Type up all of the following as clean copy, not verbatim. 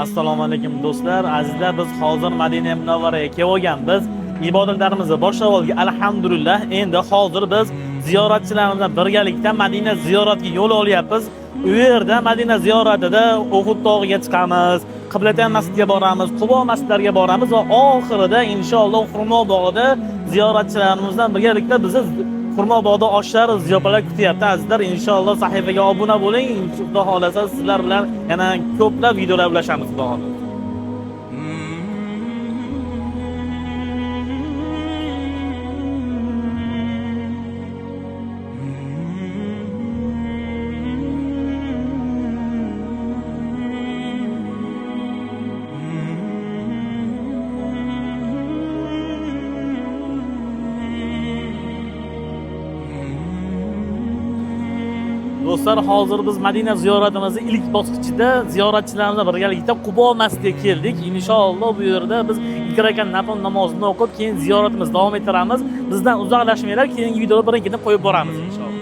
Assalomu alaykum do'stlar, azizlar, biz hozir Madina Munavvaraga kelib olganmiz. Ibodatlarimizni boshlab oldik. Alhamdulillah. Endi hozir biz ziyoratchilarimiz bilan birgalikda Madina ziyoratiga yo'l olyapmiz. U yerda Madina ziyoratida Uhud tog'iga chiqamiz, Qiblatain masjidiga boramiz, Qubo masjidlariga boramiz va oxirida inshaalloh Xurmo bog'ida ziyoratchilarimiz bilan birgalikda bizni Xurmo bog'da oshlar, ziyofalar kutyapti azizlar. Inshaalloh sahifaga obuna bo'ling. Xudo xolasa sizlar bilan yana ko'plab videolar ulashamiz, xudo xolasa. Do'stlar, hozir biz Madina ziyoratimizni ilk bosqichida ziyoratchilarimiz bilan birgalikda Qubo masjidiga keldik. Inshaalloh bu yerda biz 2 rakat nafl namozini o'qib, keyin ziyoratimizni davom ettiramiz. Bizdan uzoqlashmanglar, keyingi videoda birin-ketin qo'yib boramiz inshaalloh.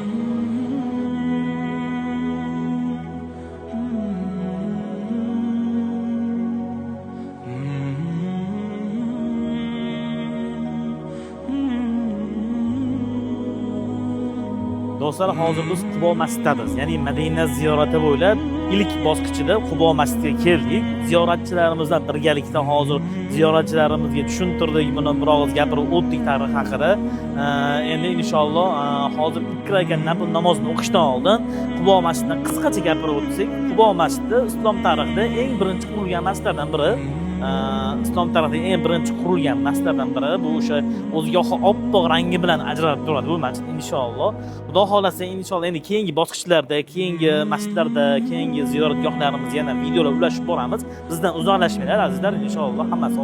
Do'stlar, hozir biz Qubo masjididamiz. Ya'ni Madina ziyorati bo'ylab ilk bosqichida Qubo masjidiga keldik. Ziyoratchilarimiz bilan birgalikda hozir ziyoratchilarimizga tushuntirdik, buni bir og'iz gapirib o'tdik tarix haqida. Endi inshaalloh hozir 2 rakat nafl namozini o'qishdan oldin Qubo masjididan qisqacha gapirib o'tsak, Qubo masjidi islom tarixida eng birinchi qurilgan masjidlardan biri. Islom tarixidagi eng birinchi qurilgan masjidlardan biri. Bu o'sha o'ziga oppoq rangi bilan ajralib turadi bu masjid inshaalloh. Xudo xolasa inshaalloh endi keyingi bosqichlarda, keyingi masjidlarda, keyingi ziyoratgohlarimiz yana videolar ulashib boramiz. Bizdan uzoqlashmanglar azizlar, inshaalloh hammasi